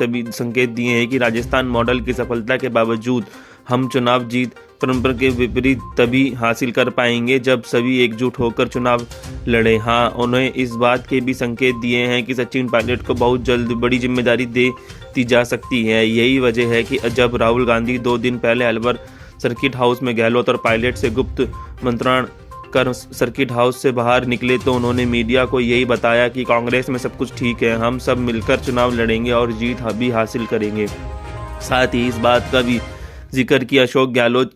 सभी संकेत दिए हैं कि राजस्थान मॉडल की सफलता के बावजूद हम चुनाव जीत परंपरा के विपरीत तभी हासिल कर पाएंगे जब सभी एकजुट होकर चुनाव लड़े। हाँ, उन्होंने इस बात के भी संकेत दिए हैं कि सचिन पायलट को बहुत जल्द बड़ी जिम्मेदारी दे दी जा सकती है। यही वजह है कि जब राहुल गांधी 2 दिन पहले अलवर सर्किट हाउस में गहलोत और पायलट से गुप्त मंत्रणा कर सर्किट हाउस से बाहर निकले तो उन्होंने मीडिया को यही बताया कि कांग्रेस में सब कुछ ठीक है, हम सब मिलकर चुनाव लड़ेंगे और जीत भी हासिल करेंगे। साथ ही इस बात का भी जिक्र किया अशोक गहलोत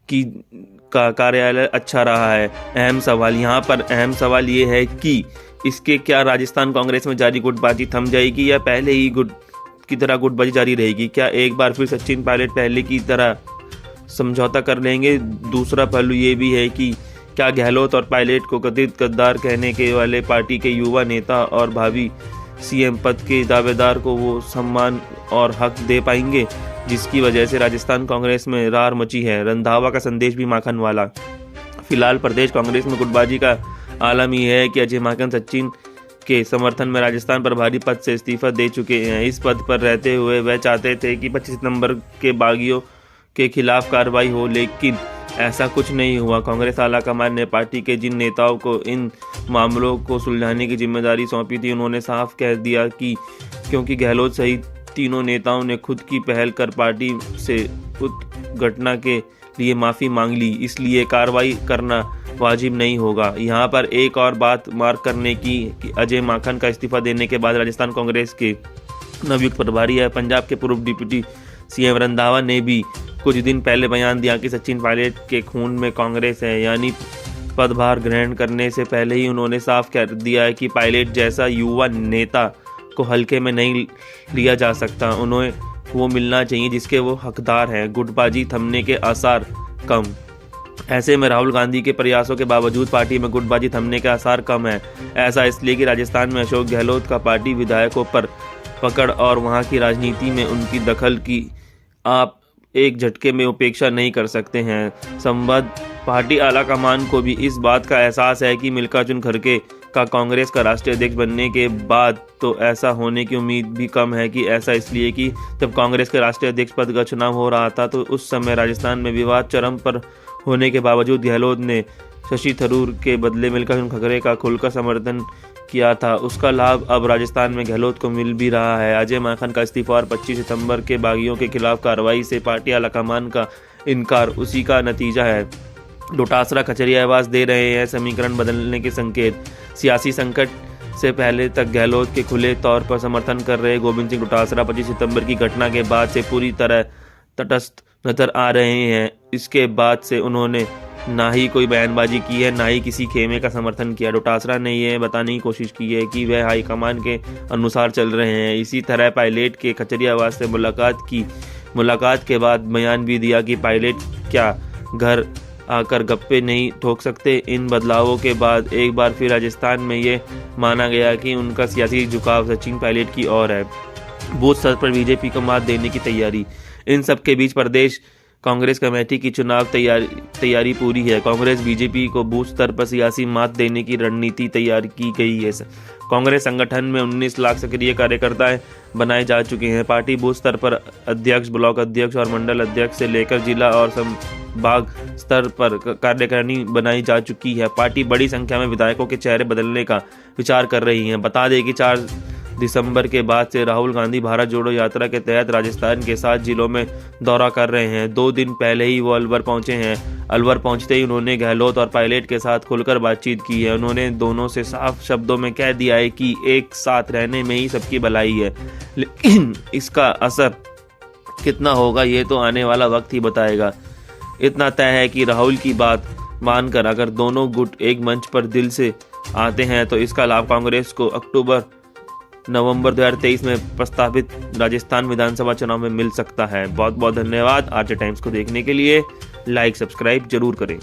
का कार्यालय अच्छा रहा है। अहम सवाल ये है कि इसके क्या राजस्थान कांग्रेस में जारी गुटबाजी थम जाएगी या पहले ही की तरह गुटबाजी जारी रहेगी? क्या एक बार फिर सचिन पायलट पहले की तरह समझौता कर लेंगे? दूसरा पहलू ये भी है कि क्या गहलोत और पायलट को कथित गद्दार कहने के वाले पार्टी के युवा नेता और भावी सीएम पद के दावेदार को वो सम्मान और हक दे पाएंगे जिसकी वजह से राजस्थान कांग्रेस में रार मची है? रंधावा का संदेश भी माखन वाला। फिलहाल प्रदेश कांग्रेस में गुटबाजी का आलम ही है कि अजय माकन सचिन के समर्थन में राजस्थान प्रभारी पद से इस्तीफा दे चुके हैं। इस पद पर रहते हुए वह चाहते थे कि 25 सितंबर के बागियों के खिलाफ कार्रवाई हो, लेकिन ऐसा कुछ नहीं हुआ। कांग्रेस आलाकमान ने पार्टी के जिन नेताओं को इन मामलों को सुलझाने की जिम्मेदारी सौंपी थी उन्होंने साफ कह दिया कि क्योंकि गहलोत सहित तीनों नेताओं ने खुद की पहल कर पार्टी से उक्त घटना के लिए माफ़ी मांग ली, इसलिए कार्रवाई करना वाजिब नहीं होगा। यहाँ पर एक और बात मार्क करने की कि अजय माकन का इस्तीफा देने के बाद राजस्थान कांग्रेस के नवयुक्त प्रभारी है पंजाब के पूर्व डिप्टी सीएम रंधावा ने भी कुछ दिन पहले बयान दिया कि सचिन पायलट के खून में कांग्रेस है। यानी पदभार ग्रहण करने से पहले ही उन्होंने साफ कर दिया है कि पायलट जैसा युवा नेता को हल्के में नहीं लिया जा सकता, उन्हें वो मिलना चाहिए जिसके वो हकदार हैं। गुटबाजी थमने के आसार कम। ऐसे में राहुल गांधी के प्रयासों के बावजूद पार्टी में गुटबाजी थमने के आसार कम है। ऐसा इसलिए कि राजस्थान में अशोक गहलोत का पार्टी विधायकों पर पकड़ और वहां की राजनीति में उनकी दखल की आप एक झटके में उपेक्षा नहीं कर सकते हैं। संबद्ध पार्टी आलाकमान को भी इस बात का एहसास है कि मल्लिकार्जुन खड़गे का कांग्रेस का राष्ट्रीय अध्यक्ष बनने के बाद तो ऐसा होने की उम्मीद भी कम है कि ऐसा इसलिए कि जब कांग्रेस के राष्ट्रीय अध्यक्ष पद का चुनाव हो रहा था तो उस समय राजस्थान में विवाद चरम पर होने के बावजूद गहलोत ने शशि थरूर के बदले मल्लिकार्जुन खड़गे का खुलकर समर्थन किया था। उसका लाभ अब राजस्थान में गहलोत को मिल भी रहा है। अजय माकन का इस्तीफा और 25 सितंबर के बागियों के खिलाफ कार्रवाई से पार्टी आलाकमान का इनकार उसी का नतीजा है। डोटासरा खचरिया आवाज दे रहे हैं समीकरण बदलने के संकेत। सियासी संकट से पहले तक गहलोत के खुले तौर पर समर्थन कर रहे गोविंद सिंह डोटासरा 25 सितंबर की घटना के बाद से पूरी तरह तटस्थ नजर आ रहे हैं। इसके बाद से उन्होंने ना ही कोई बयानबाजी की है, ना ही किसी खेमे का समर्थन किया। डोटासरा ने यह बताने की कोशिश की है कि वह हाईकमान के अनुसार चल रहे हैं। इसी तरह पायलट के खचरियावास से मुलाकात के बाद बयान भी दिया कि पायलट क्या घर आकर गप्पे नहीं ठोक सकते। इन बदलावों के बाद एक बार फिर राजस्थान में ये माना गया कि उनका सियासी झुकाव सचिन पायलट की ओर है। बूथ स्तर पर बीजेपी को मात देने की तैयारी। इन सब के बीच प्रदेश कांग्रेस कमेटी की चुनाव तैयारी पूरी है। कांग्रेस बीजेपी को बूथ स्तर पर सियासी मात देने की रणनीति तैयार की गई है। कांग्रेस संगठन में 19 लाख सक्रिय कार्यकर्ता बनाए जा चुके हैं। पार्टी बूथ स्तर पर अध्यक्ष, ब्लॉक अध्यक्ष और मंडल अध्यक्ष से लेकर जिला और संभाग स्तर पर कार्यकारिणी बनाई जा चुकी है। पार्टी बड़ी संख्या में विधायकों के चेहरे बदलने का विचार कर रही है। बता दें कि 4 दिसंबर के बाद से राहुल गांधी भारत जोड़ो यात्रा के तहत राजस्थान के 7 जिलों में दौरा कर रहे हैं। 2 दिन पहले ही वो अलवर पहुंचे हैं। अलवर पहुंचते ही उन्होंने गहलोत और पायलट के साथ खुलकर बातचीत की है। उन्होंने दोनों से साफ शब्दों में कह दिया है कि एक साथ रहने में ही सबकी भलाई है, लेकिन इसका असर कितना होगा ये तो आने वाला वक्त ही बताएगा। इतना तय है कि राहुल की बात मानकर अगर दोनों गुट एक मंच पर दिल से आते हैं तो इसका लाभ कांग्रेस को नवंबर 2023 में प्रस्तावित राजस्थान विधानसभा चुनाव में मिल सकता है। बहुत बहुत धन्यवाद। आरजे टाइम्स को देखने के लिए लाइक सब्सक्राइब जरूर करें।